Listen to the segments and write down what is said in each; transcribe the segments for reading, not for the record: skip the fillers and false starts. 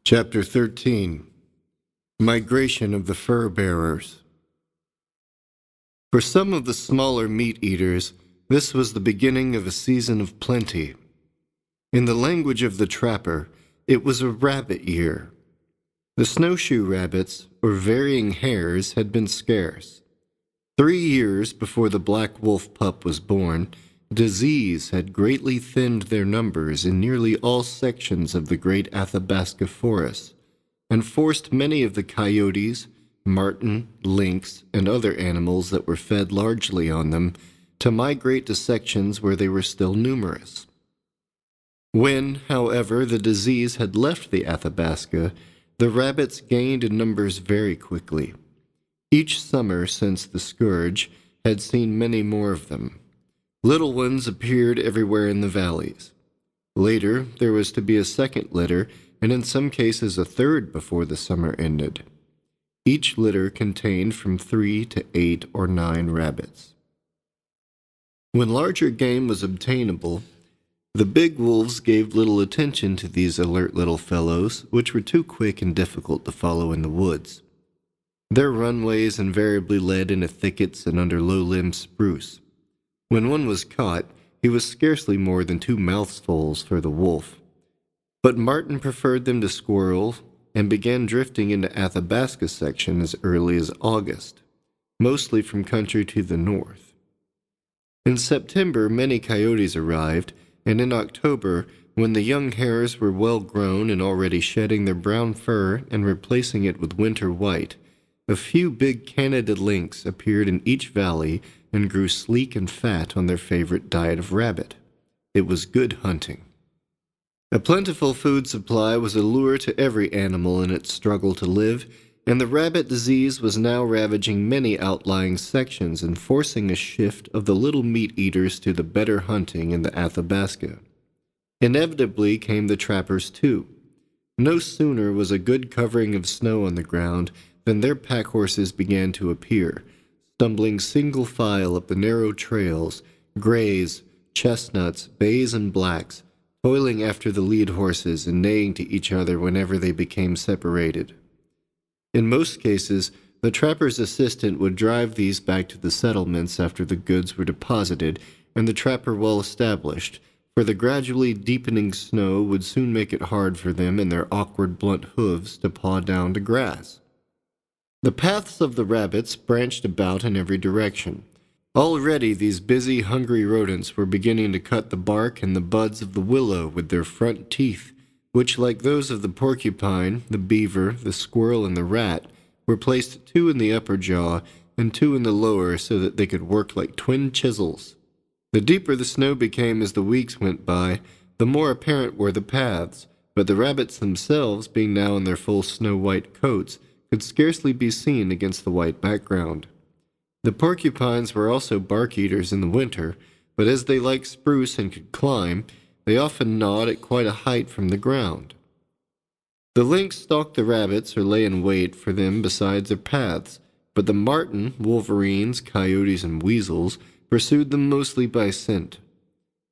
Chapter 13. Migration of the Fur-Bearers. For some of the smaller meat-eaters, this was the beginning of a season of plenty. In the language of the trapper, it was a rabbit year. The snowshoe rabbits, or varying hares, had been scarce. 3 years before the black wolf pup was born, disease had greatly thinned their numbers in nearly all sections of the great Athabasca forest, and forced many of the coyotes, marten, lynx, and other animals that were fed largely on them to migrate to sections where they were still numerous. When, however, the disease had left the Athabasca, the rabbits gained in numbers very quickly. Each summer since the scourge had seen many more of them. Little ones appeared everywhere in the valleys. Later, there was to be a second litter, and in some cases a third before the summer ended. Each litter contained from 3 to 8 or 9 rabbits. When larger game was obtainable, the big wolves gave little attention to these alert little fellows, which were too quick and difficult to follow in the woods. Their runways invariably led into thickets and under low-limbed spruce. When one was caught, he was scarcely more than 2 mouthfuls for the wolf. But marten preferred them to squirrel and began drifting into Athabasca section as early as August, mostly from country to the north. In September, many coyotes arrived, and in October, when the young hares were well grown and already shedding their brown fur and replacing it with winter white, a few big Canada lynx appeared in each valley and grew sleek and fat on their favorite diet of rabbit. It was good hunting. A plentiful food supply was a lure to every animal in its struggle to live, and the rabbit disease was now ravaging many outlying sections and forcing a shift of the little meat-eaters to the better hunting in the Athabasca. Inevitably came the trappers too. No sooner was a good covering of snow on the ground than their pack horses began to appear, stumbling single file up the narrow trails, grays, chestnuts, bays, and blacks, toiling after the lead horses and neighing to each other whenever they became separated. In most cases, the trapper's assistant would drive these back to the settlements after the goods were deposited and the trapper well established, for the gradually deepening snow would soon make it hard for them and their awkward blunt hooves to paw down to grass. The paths of the rabbits branched about in every direction. Already these busy, hungry rodents were beginning to cut the bark and the buds of the willow with their front teeth, which, like those of the porcupine, the beaver, the squirrel, and the rat, were placed 2 in the upper jaw and 2 in the lower so that they could work like twin chisels. The deeper the snow became as the weeks went by, the more apparent were the paths, but the rabbits themselves, being now in their full snow-white coats, could scarcely be seen against the white background. The porcupines were also bark-eaters in the winter, but as they liked spruce and could climb, they often gnawed at quite a height from the ground. The lynx stalked the rabbits or lay in wait for them beside their paths, but the marten, wolverines, coyotes, and weasels pursued them mostly by scent.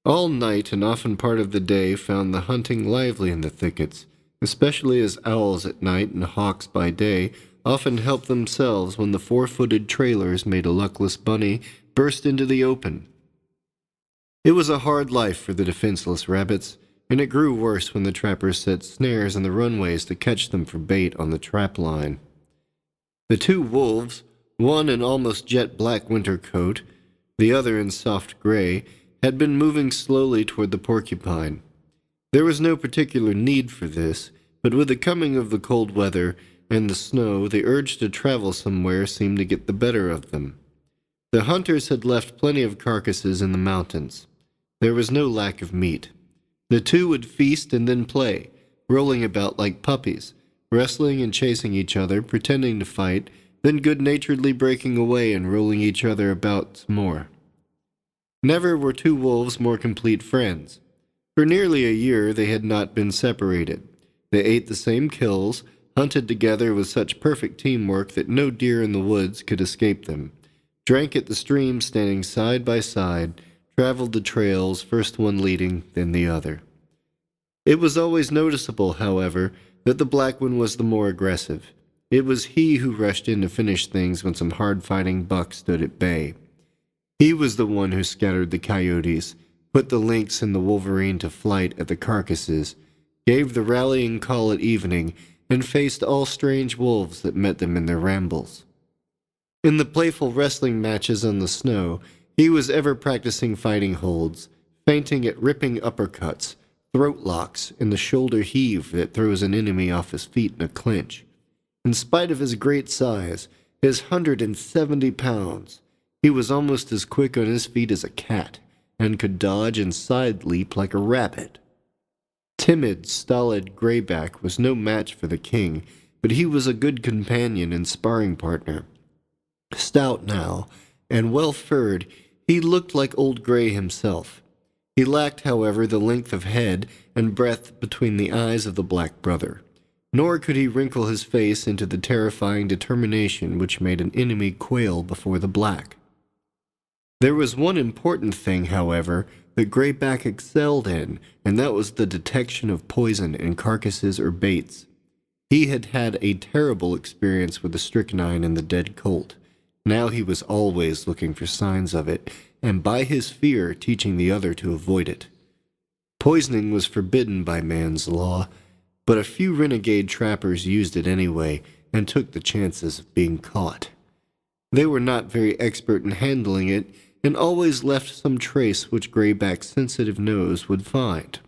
All night and often part of the day found the hunting lively in the thickets, especially as owls at night and hawks by day often helped themselves when the 4-footed trailers made a luckless bunny burst into the open. It was a hard life for the defenseless rabbits, and it grew worse when the trappers set snares in the runways to catch them for bait on the trap line. The 2 wolves, one in almost jet-black winter coat, the other in soft gray, had been moving slowly toward the porcupine. There was no particular need for this, but with the coming of the cold weather and the snow, the urge to travel somewhere seemed to get the better of them. The hunters had left plenty of carcasses in the mountains. There was no lack of meat. The 2 would feast and then play, rolling about like puppies, wrestling and chasing each other, pretending to fight, then good-naturedly breaking away and rolling each other about some more. Never were 2 wolves more complete friends. For nearly a year they had not been separated. They ate the same kills, hunted together with such perfect teamwork that no deer in the woods could escape them, drank at the stream standing side by side, traveled the trails, first one leading, then the other. It was always noticeable, however, that the black one was the more aggressive. It was he who rushed in to finish things when some hard-fighting buck stood at bay. He was the one who scattered the coyotes, put the lynx and the wolverine to flight at the carcasses, gave the rallying call at evening, and faced all strange wolves that met them in their rambles. In the playful wrestling matches on the snow, he was ever practicing fighting holds, feinting at ripping uppercuts, throat locks, and the shoulder heave that throws an enemy off his feet in a clinch. In spite of his great size, his 170 pounds, he was almost as quick on his feet as a cat, and could dodge and side leap like a rabbit. Timid, stolid Greyback was no match for the king, but he was a good companion and sparring partner. Stout now, and well-furred, he looked like old Grey himself. He lacked, however, the length of head and breadth between the eyes of the black brother, nor could he wrinkle his face into the terrifying determination which made an enemy quail before the black. There was one important thing, however, that Greyback excelled in, and that was the detection of poison in carcasses or baits. He had had a terrible experience with the strychnine and the dead colt. Now he was always looking for signs of it, and by his fear teaching the other to avoid it. Poisoning was forbidden by man's law, but a few renegade trappers used it anyway and took the chances of being caught. They were not very expert in handling it, and always left some trace which Greyback's sensitive nose would find.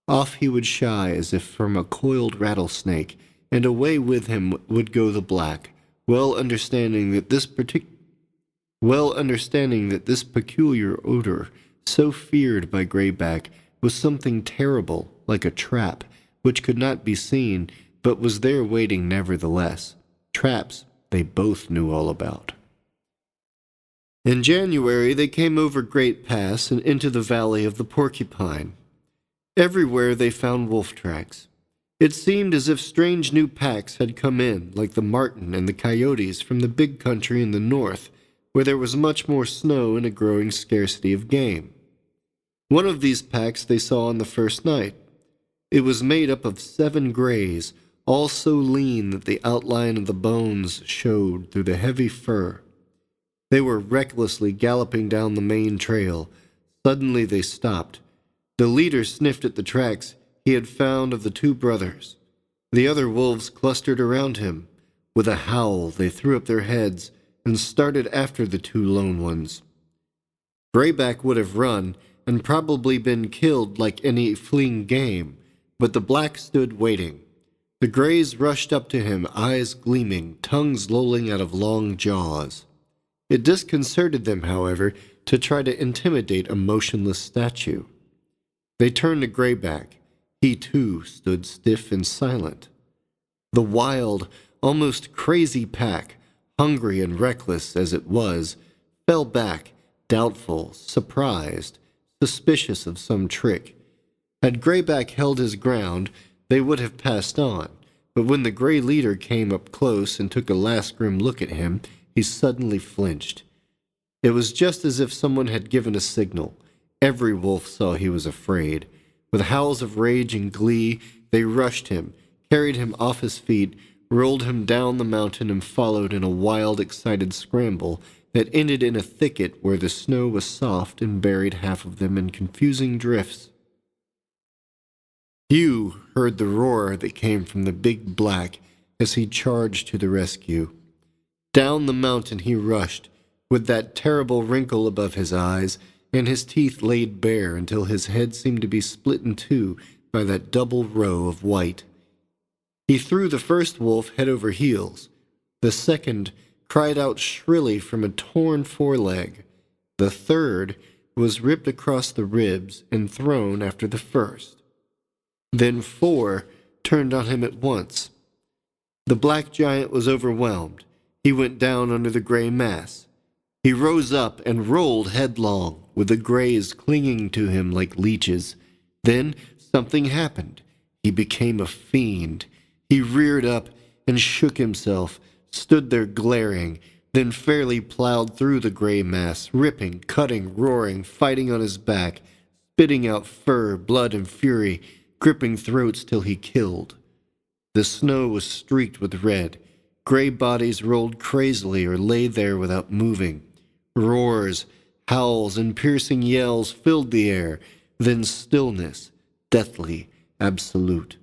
Off he would shy as if from a coiled rattlesnake, and away with him would go the black, well understanding that this peculiar odor, so feared by Greyback, was something terrible, like a trap, which could not be seen, but was there waiting nevertheless. Traps they both knew all about. In January they came over Great Pass and into the valley of the Porcupine. Everywhere they found wolf tracks. It seemed as if strange new packs had come in, like the marten and the coyotes from the big country in the north, where there was much more snow and a growing scarcity of game. One of these packs they saw on the first night. It was made up of 7 grays, all so lean that the outline of the bones showed through the heavy fur. They were recklessly galloping down the main trail. Suddenly they stopped. The leader sniffed at the tracks he had found of the 2 brothers. The other wolves clustered around him. With a howl, they threw up their heads and started after the 2 lone ones. Greyback would have run and probably been killed like any fleeing game, but the black stood waiting. The grays rushed up to him, eyes gleaming, tongues lolling out of long jaws. It disconcerted them, however, to try to intimidate a motionless statue. They turned to Greyback. He, too, stood stiff and silent. The wild, almost crazy pack, hungry and reckless as it was, fell back, doubtful, surprised, suspicious of some trick. Had Greyback held his ground, they would have passed on, but when the gray leader came up close and took a last grim look at him, he suddenly flinched. It was just as if someone had given a signal. Every wolf saw he was afraid. With howls of rage and glee, they rushed him, carried him off his feet, rolled him down the mountain, and followed in a wild, excited scramble that ended in a thicket where the snow was soft and buried half of them in confusing drifts. Hugh heard the roar that came from the big black as he charged to the rescue. Down the mountain he rushed, with that terrible wrinkle above his eyes, and his teeth laid bare until his head seemed to be split in 2 by that double row of white. He threw the first wolf head over heels. The second cried out shrilly from a torn foreleg. The third was ripped across the ribs and thrown after the first. Then 4 turned on him at once. The black giant was overwhelmed. He went down under the gray mass. He rose up and rolled headlong, with the grays clinging to him like leeches. Then something happened. He became a fiend. He reared up and shook himself, stood there glaring, then fairly plowed through the gray mass, ripping, cutting, roaring, fighting on his back, spitting out fur, blood, and fury, gripping throats till he killed. The snow was streaked with red. Gray bodies rolled crazily or lay there without moving. Roars, howls, and piercing yells filled the air, then stillness, deathly, absolute.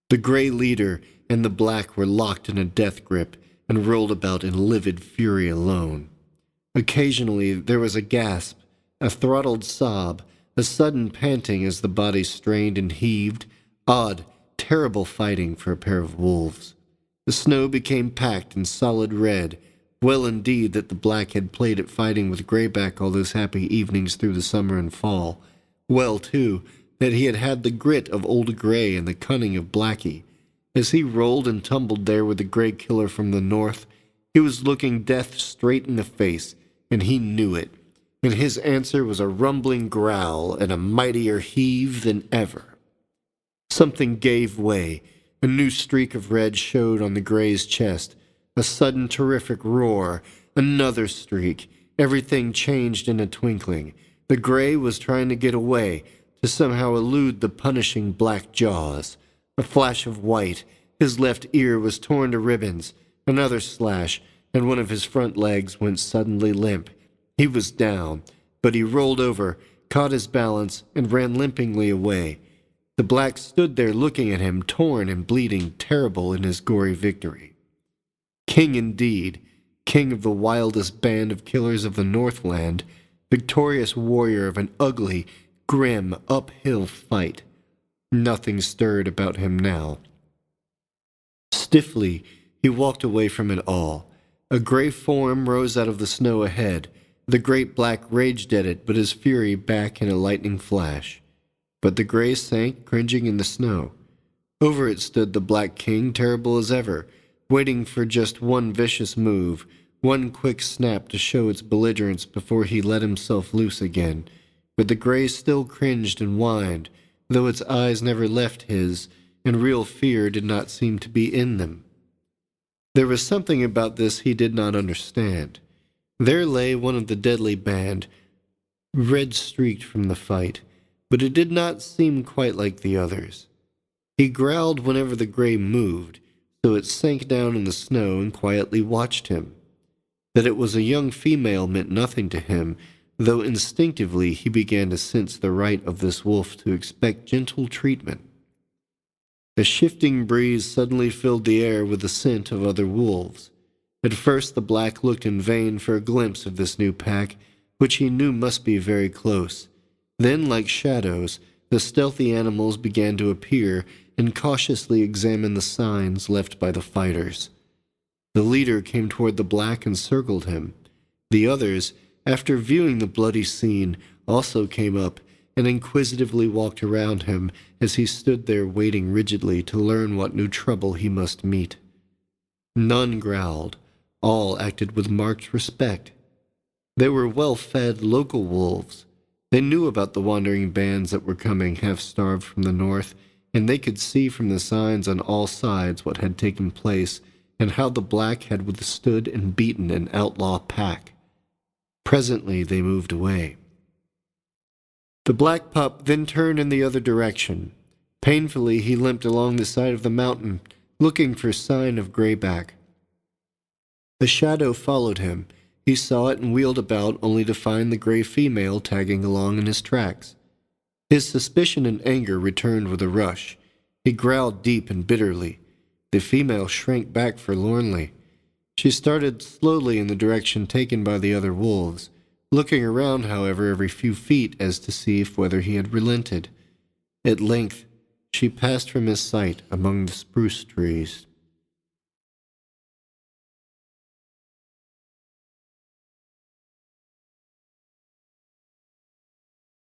The gray leader and the black were locked in a death grip and rolled about in livid fury alone. Occasionally there was a gasp, a throttled sob, a sudden panting as the body strained and heaved, odd, terrible fighting for a pair of wolves. The snow became packed and solid red. Well indeed that the black had played at fighting with Grayback all those happy evenings through the summer and fall. Well, too, that he had had the grit of Old Gray and the cunning of Blackie. As he rolled and tumbled there with the gray killer from the north, he was looking death straight in the face, and he knew it. And his answer was a rumbling growl and a mightier heave than ever. Something gave way. A new streak of red showed on the gray's chest. A sudden terrific roar. Another streak. Everything changed in a twinkling. The gray was trying to get away, to somehow elude the punishing black jaws. A flash of white. His left ear was torn to ribbons. Another slash, and one of his front legs went suddenly limp. He was down, but he rolled over, caught his balance, and ran limpingly away. The black stood there looking at him, torn and bleeding, terrible in his gory victory. King indeed, king of the wildest band of killers of the Northland, victorious warrior of an ugly, grim, uphill fight. Nothing stirred about him now. Stiffly, he walked away from it all. A gray form rose out of the snow ahead. The great black raged at it, but his fury back in a lightning flash. But the gray sank, cringing in the snow. Over it stood the Black King, terrible as ever, waiting for just one vicious move, one quick snap to show its belligerence before he let himself loose again. But the gray still cringed and whined, though its eyes never left his, and real fear did not seem to be in them. There was something about this he did not understand. There lay one of the deadly band, red-streaked from the fight, but it did not seem quite like the others. He growled whenever the gray moved, so it sank down in the snow and quietly watched him. That it was a young female meant nothing to him, though instinctively he began to sense the right of this wolf to expect gentle treatment. A shifting breeze suddenly filled the air with the scent of other wolves. At first the black looked in vain for a glimpse of this new pack, which he knew must be very close. Then, like shadows, the stealthy animals began to appear and cautiously examine the signs left by the fighters. The leader came toward the black and circled him. The others, after viewing the bloody scene, also came up and inquisitively walked around him as he stood there waiting rigidly to learn what new trouble he must meet. None growled. All acted with marked respect. They were well-fed local wolves. They knew about the wandering bands that were coming half-starved from the north, and they could see from the signs on all sides what had taken place and how the black had withstood and beaten an outlaw pack. Presently they moved away. The black pup then turned in the other direction. Painfully he limped along the side of the mountain, looking for sign of Grayback. A shadow followed him. He saw it and wheeled about only to find the gray female tagging along in his tracks. His suspicion and anger returned with a rush. He growled deep and bitterly. The female shrank back forlornly. She started slowly in the direction taken by the other wolves, looking around, however, every few feet as to see whether he had relented. At length, she passed from his sight among the spruce trees.